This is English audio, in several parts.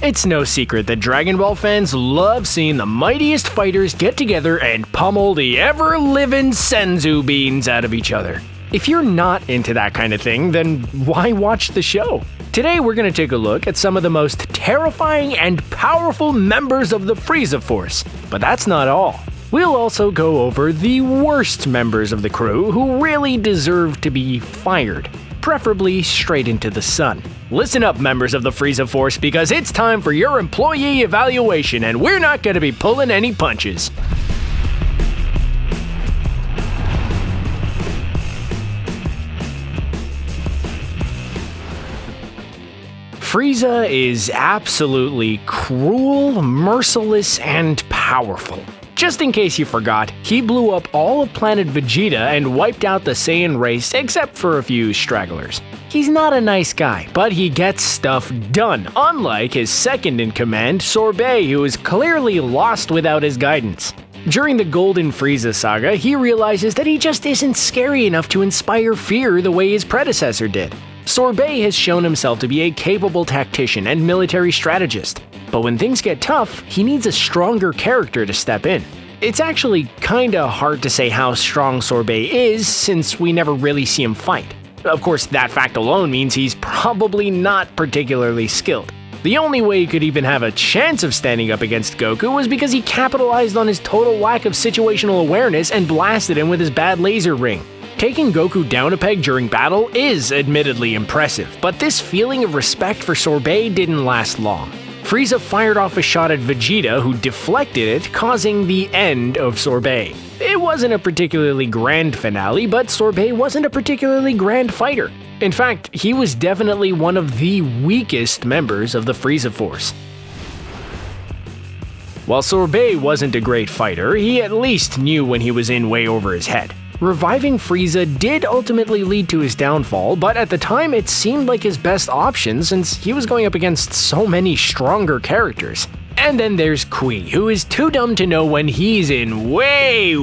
It's no secret that Dragon Ball fans love seeing the mightiest fighters get together and pummel the ever-living senzu beans out of each other. If you're not into that kind of thing, then why watch the show? Today we're going to take a look at some of the most terrifying and powerful members of the Frieza Force. But that's not all. We'll also go over the worst members of the crew who really deserve to be fired, preferably straight into the sun. Listen up, members of the Frieza Force, because it's time for your employee evaluation and we're not going to be pulling any punches. Frieza is absolutely cruel, merciless, and powerful. Just in case you forgot, he blew up all of planet Vegeta and wiped out the Saiyan race except for a few stragglers. He's not a nice guy, but he gets stuff done, unlike his second-in-command, Sorbet, who is clearly lost without his guidance. During the Golden Frieza saga, he realizes that he just isn't scary enough to inspire fear the way his predecessor did. Sorbet has shown himself to be a capable tactician and military strategist, but when things get tough, he needs a stronger character to step in. It's actually kinda hard to say how strong Sorbet is since we never really see him fight. Of course, that fact alone means he's probably not particularly skilled. The only way he could even have a chance of standing up against Goku was because he capitalized on his total lack of situational awareness and blasted him with his bad laser ring. Taking Goku down a peg during battle is admittedly impressive, but this feeling of respect for Sorbet didn't last long. Frieza fired off a shot at Vegeta, who deflected it, causing the end of Sorbet. It wasn't a particularly grand finale, but Sorbet wasn't a particularly grand fighter. In fact, he was definitely one of the weakest members of the Frieza Force. While Sorbet wasn't a great fighter, he at least knew when he was in way over his head. Reviving Frieza did ultimately lead to his downfall, but at the time it seemed like his best option since he was going up against so many stronger characters. And then there's Kui, who is too dumb to know when he's in way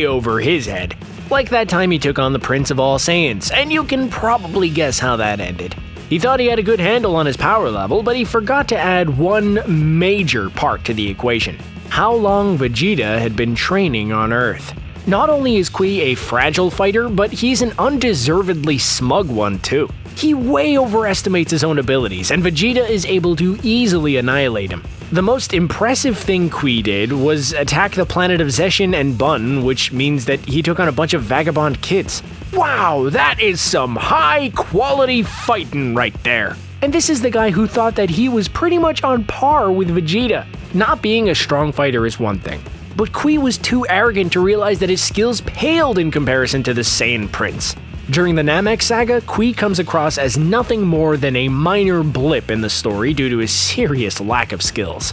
over his head. Like that time he took on the Prince of All Saiyans, and you can probably guess how that ended. He thought he had a good handle on his power level, but he forgot to add one major part to the equation: how long Vegeta had been training on Earth. Not only is Kui a fragile fighter, but he's an undeservedly smug one too. He way overestimates his own abilities, and Vegeta is able to easily annihilate him. The most impressive thing Kui did was attack the planet of Zeshin and Bun, which means that he took on a bunch of vagabond kids. Wow, that is some high-quality fighting right there. And this is the guy who thought that he was pretty much on par with Vegeta. Not being a strong fighter is one thing, but Kui was too arrogant to realize that his skills paled in comparison to the Saiyan Prince. During the Namek saga, Kui comes across as nothing more than a minor blip in the story due to his serious lack of skills.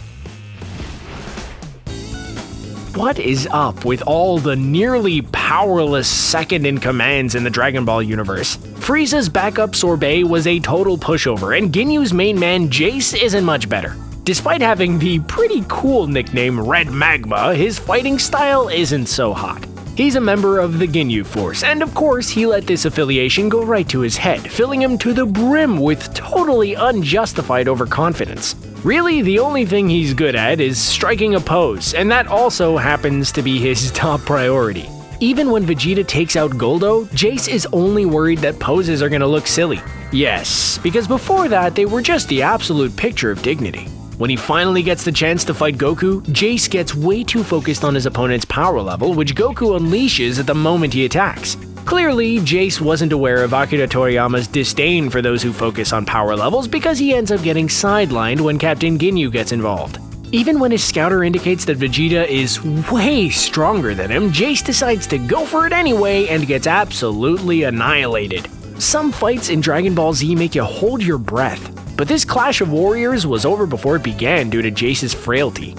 What is up with all the nearly powerless second-in-commands in the Dragon Ball universe? Frieza's backup Sorbet was a total pushover, and Ginyu's main man Jace isn't much better. Despite having the pretty cool nickname Red Magma, his fighting style isn't so hot. He's a member of the Ginyu Force, and of course he let this affiliation go right to his head, filling him to the brim with totally unjustified overconfidence. Really, the only thing he's good at is striking a pose, and that also happens to be his top priority. Even when Vegeta takes out Goldo, Jace is only worried that poses are gonna look silly. Yes, because before that they were just the absolute picture of dignity. When he finally gets the chance to fight Goku, Jace gets way too focused on his opponent's power level, which Goku unleashes at the moment he attacks. Clearly, Jace wasn't aware of Akira Toriyama's disdain for those who focus on power levels because he ends up getting sidelined when Captain Ginyu gets involved. Even when his scouter indicates that Vegeta is way stronger than him, Jace decides to go for it anyway and gets absolutely annihilated. Some fights in Dragon Ball Z make you hold your breath, but this clash of warriors was over before it began due to Jace's frailty.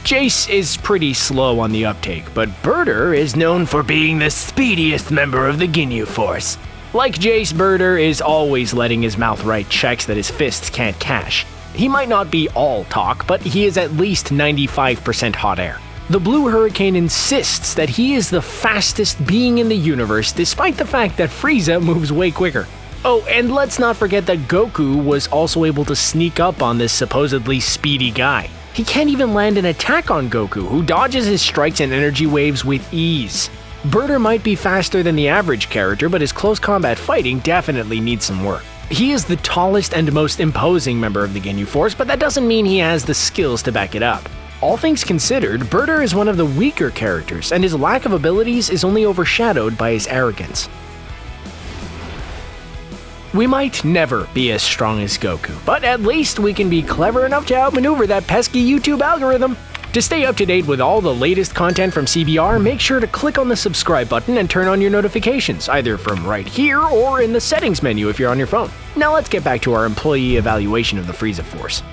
Jace is pretty slow on the uptake, but Burter is known for being the speediest member of the Ginyu Force. Like Jace, Burter is always letting his mouth write checks that his fists can't cash. He might not be all talk, but he is at least 95% hot air. The Blue Hurricane insists that he is the fastest being in the universe despite the fact that Frieza moves way quicker. Oh, and let's not forget that Goku was also able to sneak up on this supposedly speedy guy. He can't even land an attack on Goku, who dodges his strikes and energy waves with ease. Burter might be faster than the average character, but his close combat fighting definitely needs some work. He is the tallest and most imposing member of the Ginyu Force, but that doesn't mean he has the skills to back it up. All things considered, Burtur is one of the weaker characters, and his lack of abilities is only overshadowed by his arrogance. We might never be as strong as Goku, but at least we can be clever enough to outmaneuver that pesky YouTube algorithm. To stay up to date with all the latest content from CBR, make sure to click on the subscribe button and turn on your notifications, either from right here or in the settings menu if you're on your phone. Now let's get back to our employee evaluation of the Frieza Force.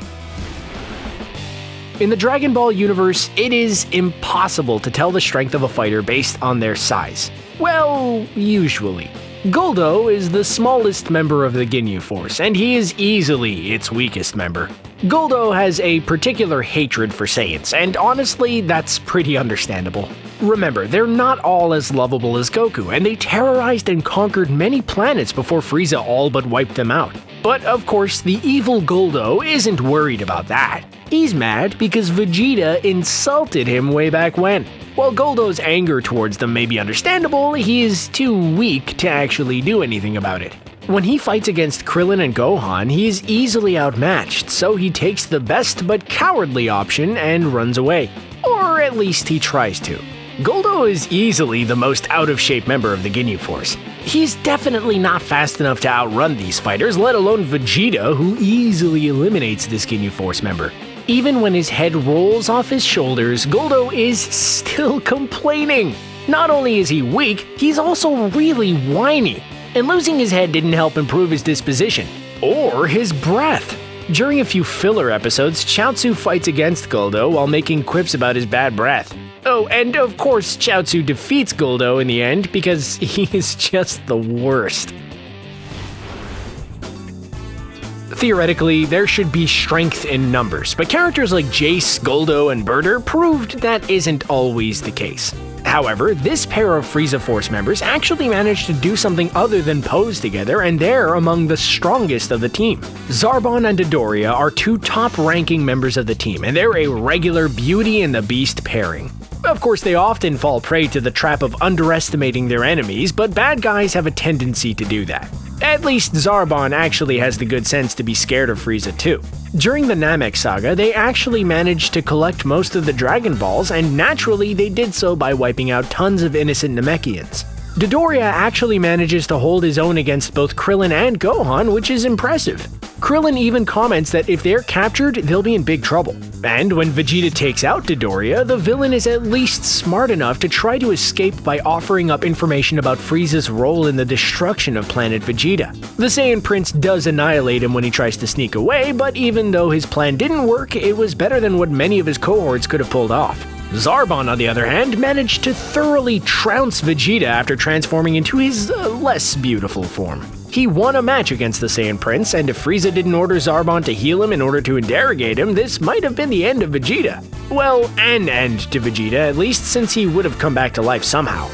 In the Dragon Ball universe, it is impossible to tell the strength of a fighter based on their size. Well, usually. Guldo is the smallest member of the Ginyu Force, and he is easily its weakest member. Guldo has a particular hatred for Saiyans, and honestly, that's pretty understandable. Remember, they're not all as lovable as Goku, and they terrorized and conquered many planets before Frieza all but wiped them out. But of course, the evil Guldo isn't worried about that. He's mad because Vegeta insulted him way back when. While Guldo's anger towards them may be understandable, he is too weak to actually do anything about it. When he fights against Krillin and Gohan, he is easily outmatched, so he takes the best but cowardly option and runs away. Or at least he tries to. Guldo is easily the most out-of-shape member of the Ginyu Force. He's definitely not fast enough to outrun these fighters, let alone Vegeta, who easily eliminates this Ginyu Force member. Even when his head rolls off his shoulders, Guldo is still complaining. Not only is he weak, he's also really whiny. And losing his head didn't help improve his disposition, or his breath. During a few filler episodes, Chaozu fights against Guldo while making quips about his bad breath. Oh, and of course Chaozu defeats Guldo in the end because he is just the worst. Theoretically, there should be strength in numbers, but characters like Jace, Guldo, and Burtur proved that isn't always the case. However, this pair of Frieza Force members actually managed to do something other than pose together, and they're among the strongest of the team. Zarbon and Doria are two top-ranking members of the team, and they're a regular Beauty and the Beast pairing. Of course, they often fall prey to the trap of underestimating their enemies, but bad guys have a tendency to do that. At least Zarbon actually has the good sense to be scared of Frieza too. During the Namek saga, they actually managed to collect most of the Dragon Balls, and naturally they did so by wiping out tons of innocent Namekians. Doria actually manages to hold his own against both Krillin and Gohan, which is impressive. Krillin even comments that if they're captured, they'll be in big trouble. And when Vegeta takes out Doria, the villain is at least smart enough to try to escape by offering up information about Frieza's role in the destruction of planet Vegeta. The Saiyan Prince does annihilate him when he tries to sneak away, but even though his plan didn't work, it was better than what many of his cohorts could have pulled off. Zarbon, on the other hand, managed to thoroughly trounce Vegeta after transforming into his less beautiful form. He won a match against the Saiyan Prince, and if Frieza didn't order Zarbon to heal him in order to interrogate him, this might have been the end of Vegeta. Well, an end to Vegeta, at least, since he would have come back to life somehow.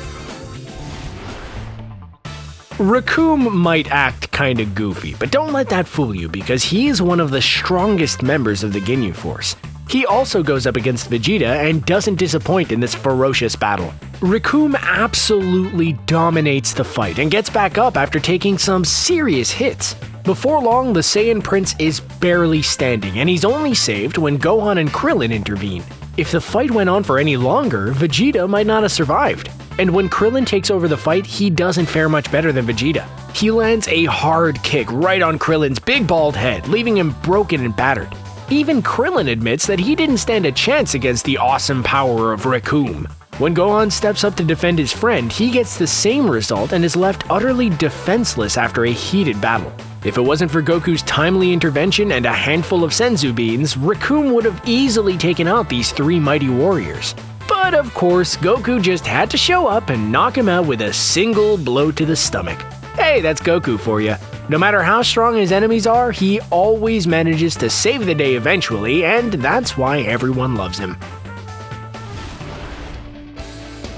Riku might act kinda goofy, but don't let that fool you because he is one of the strongest members of the Ginyu Force. He also goes up against Vegeta and doesn't disappoint in this ferocious battle. Riku absolutely dominates the fight and gets back up after taking some serious hits. Before long, the Saiyan Prince is barely standing, and he's only saved when Gohan and Krillin intervene. If the fight went on for any longer, Vegeta might not have survived. And when Krillin takes over the fight, he doesn't fare much better than Vegeta. He lands a hard kick right on Krillin's big bald head, leaving him broken and battered. Even Krillin admits that he didn't stand a chance against the awesome power of Riku. When Gohan steps up to defend his friend, he gets the same result and is left utterly defenseless after a heated battle. If it wasn't for Goku's timely intervention and a handful of Senzu beans, Riku would have easily taken out these three mighty warriors. But of course, Goku just had to show up and knock him out with a single blow to the stomach. Hey, that's Goku for you. No matter how strong his enemies are, he always manages to save the day eventually, and that's why everyone loves him.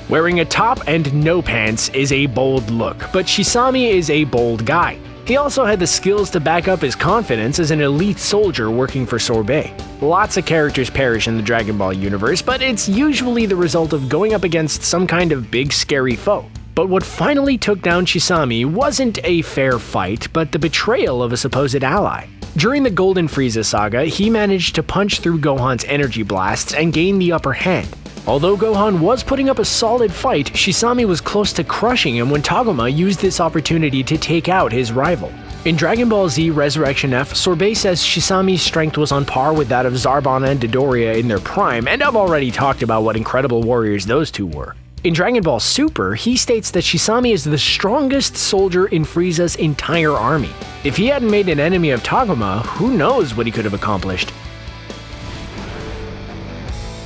Wearing a top and no pants is a bold look, but Shisami is a bold guy. He also had the skills to back up his confidence as an elite soldier working for Sorbet. Lots of characters perish in the Dragon Ball universe, but it's usually the result of going up against some kind of big scary foe. But what finally took down Shisami wasn't a fair fight, but the betrayal of a supposed ally. During the Golden Frieza saga, he managed to punch through Gohan's energy blasts and gain the upper hand. Although Gohan was putting up a solid fight, Shisami was close to crushing him when Takuma used this opportunity to take out his rival. In Dragon Ball Z Resurrection F, Sorbet says Shisami's strength was on par with that of Zarbon and Doria in their prime, and I've already talked about what incredible warriors those two were. In Dragon Ball Super, he states that Shisami is the strongest soldier in Frieza's entire army. If he hadn't made an enemy of Takuma, who knows what he could have accomplished.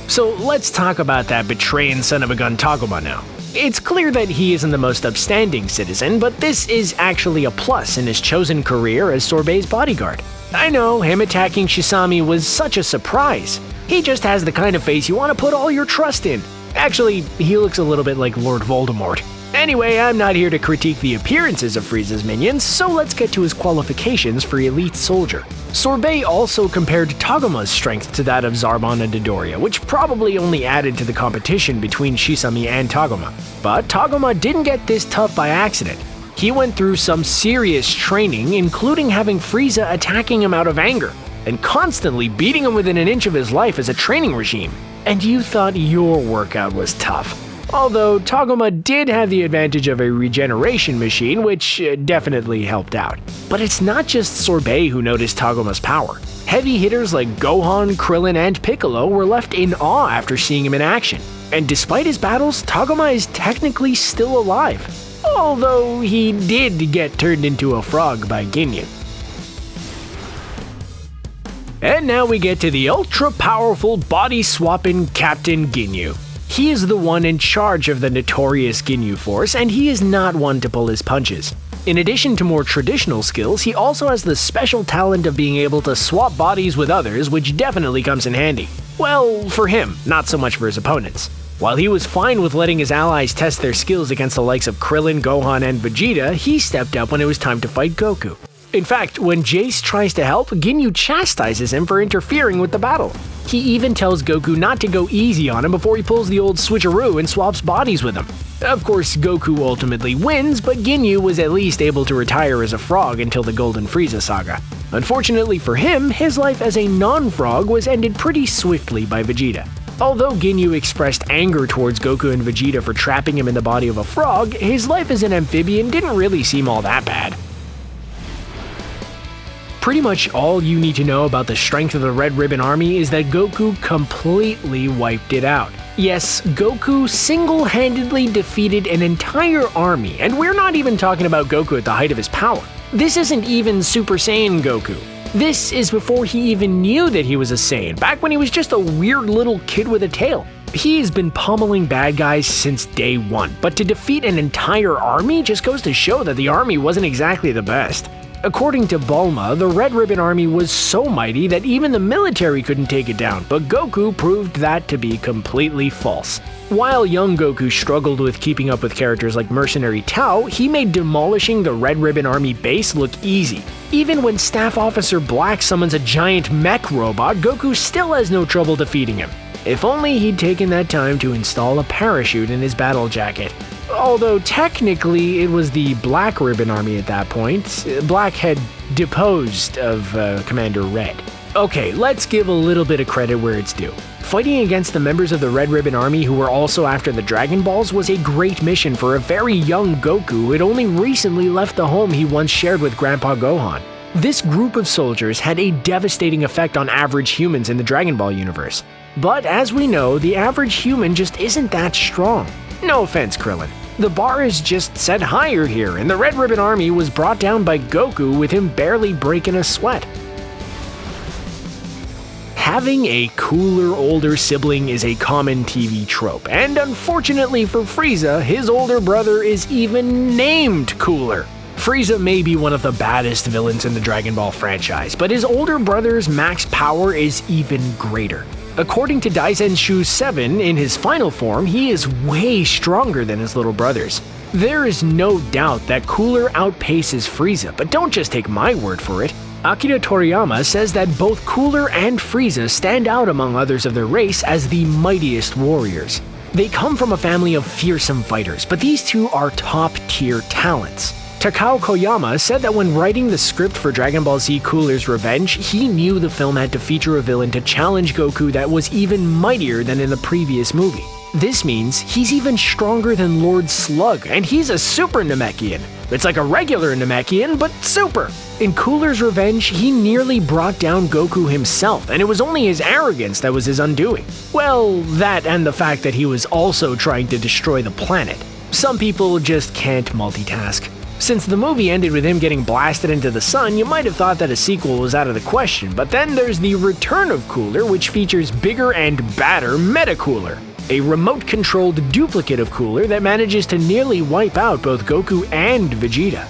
So let's talk about that betraying son of a gun Takuma now. It's clear that he isn't the most upstanding citizen, but this is actually a plus in his chosen career as Sorbet's bodyguard. I know, him attacking Shisami was such a surprise. He just has the kind of face you want to put all your trust in. Actually, he looks a little bit like Lord Voldemort. Anyway, I'm not here to critique the appearances of Frieza's minions, so let's get to his qualifications for Elite Soldier. Sorbet also compared Takuma's strength to that of Zarbon and Doria, which probably only added to the competition between Shisami and Takuma. But Takuma didn't get this tough by accident. He went through some serious training, including having Frieza attacking him out of anger, and constantly beating him within an inch of his life as a training regime. And you thought your workout was tough. Although Takuma did have the advantage of a regeneration machine, which definitely helped out. But it's not just Sorbet who noticed Takuma's power. Heavy hitters like Gohan, Krillin, and Piccolo were left in awe after seeing him in action. And despite his battles, Takuma is technically still alive. Although he did get turned into a frog by Ginyu. And now we get to the ultra-powerful body-swapping Captain Ginyu. He is the one in charge of the notorious Ginyu Force, and he is not one to pull his punches. In addition to more traditional skills, he also has the special talent of being able to swap bodies with others, which definitely comes in handy. Well, for him, not so much for his opponents. While he was fine with letting his allies test their skills against the likes of Krillin, Gohan, and Vegeta, he stepped up when it was time to fight Goku. In fact, when Jace tries to help, Ginyu chastises him for interfering with the battle. He even tells Goku not to go easy on him before he pulls the old switcheroo and swaps bodies with him. Of course, Goku ultimately wins, but Ginyu was at least able to retire as a frog until the Golden Frieza saga. Unfortunately for him, his life as a non-frog was ended pretty swiftly by Vegeta. Although Ginyu expressed anger towards Goku and Vegeta for trapping him in the body of a frog, his life as an amphibian didn't really seem all that bad. Pretty much all you need to know about the strength of the Red Ribbon Army is that Goku completely wiped it out. Yes, Goku single-handedly defeated an entire army, and we're not even talking about Goku at the height of his power. This isn't even Super Saiyan Goku. This is before he even knew that he was a Saiyan, back when he was just a weird little kid with a tail. He's been pummeling bad guys since day one, but to defeat an entire army just goes to show that the army wasn't exactly the best. According to Bulma, the Red Ribbon Army was so mighty that even the military couldn't take it down, but Goku proved that to be completely false. While young Goku struggled with keeping up with characters like Mercenary Tao, he made demolishing the Red Ribbon Army base look easy. Even when Staff Officer Black summons a giant mech robot, Goku still has no trouble defeating him. If only he'd taken that time to install a parachute in his battle jacket. Although technically it was the Black Ribbon Army at that point. Black had deposed of Commander Red. Okay, let's give a little bit of credit where it's due. Fighting against the members of the Red Ribbon Army who were also after the Dragon Balls was a great mission for a very young Goku who had only recently left the home he once shared with Grandpa Gohan. This group of soldiers had a devastating effect on average humans in the Dragon Ball universe. But as we know, the average human just isn't that strong. No offense, Krillin. The bar is just set higher here, and the Red Ribbon Army was brought down by Goku with him barely breaking a sweat. Having a cooler older sibling is a common TV trope, and unfortunately for Frieza, his older brother is even named cooler. Frieza may be one of the baddest villains in the Dragon Ball franchise, but his older brother's max power is even greater. According to Daisen Shu 7, in his final form, he is way stronger than his little brothers. There is no doubt that Cooler outpaces Frieza, but don't just take my word for it. Akira Toriyama says that both Cooler and Frieza stand out among others of their race as the mightiest warriors. They come from a family of fearsome fighters, but these two are top-tier talents. Takao Koyama said that when writing the script for Dragon Ball Z Cooler's Revenge, he knew the film had to feature a villain to challenge Goku that was even mightier than in the previous movie. This means he's even stronger than Lord Slug, and he's a super Namekian. It's like a regular Namekian, but super. In Cooler's Revenge, he nearly brought down Goku himself, and it was only his arrogance that was his undoing. Well, that and the fact that he was also trying to destroy the planet. Some people just can't multitask. Since the movie ended with him getting blasted into the sun, you might have thought that a sequel was out of the question, but then there's the Return of Cooler, which features bigger and badder Meta-Cooler, a remote-controlled duplicate of Cooler that manages to nearly wipe out both Goku and Vegeta.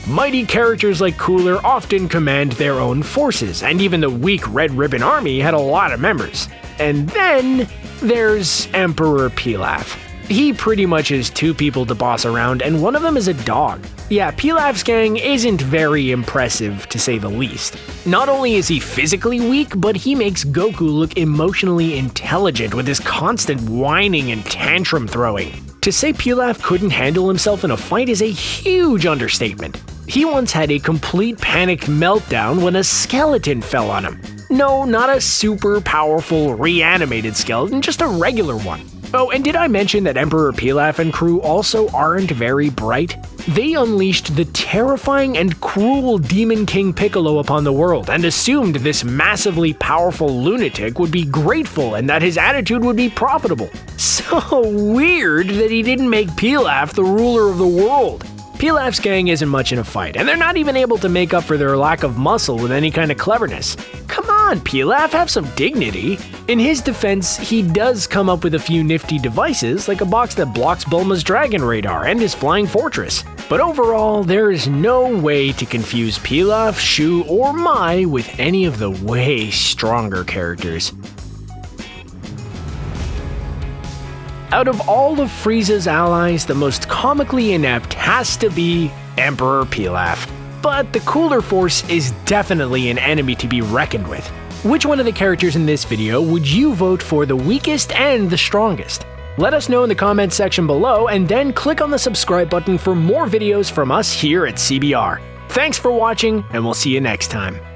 Mighty characters like Cooler often command their own forces, and even the weak Red Ribbon Army had a lot of members. And then there's Emperor Pilaf. He pretty much has two people to boss around, and one of them is a dog. Yeah, Pilaf's gang isn't very impressive, to say the least. Not only is he physically weak, but he makes Goku look emotionally intelligent with his constant whining and tantrum throwing. To say Pilaf couldn't handle himself in a fight is a huge understatement. He once had a complete panicked meltdown when a skeleton fell on him. No, not a super powerful reanimated skeleton, just a regular one. Oh, and did I mention that Emperor Pilaf and crew also aren't very bright? They unleashed the terrifying and cruel Demon King Piccolo upon the world and assumed this massively powerful lunatic would be grateful and that his attitude would be profitable. So weird that he didn't make Pilaf the ruler of the world. Pilaf's gang isn't much in a fight, and they're not even able to make up for their lack of muscle with any kind of cleverness. Come on, Pilaf, have some dignity. In his defense, he does come up with a few nifty devices, like a box that blocks Bulma's dragon radar and his flying fortress. But overall, there is no way to confuse Pilaf, Shu, or Mai with any of the way stronger characters. Out of all of Frieza's allies, the most comically inept has to be Emperor Pilaf. But the Cooler Force is definitely an enemy to be reckoned with. Which one of the characters in this video would you vote for the weakest and the strongest? Let us know in the comments section below, and then click on the subscribe button for more videos from us here at CBR. Thanks for watching, and we'll see you next time.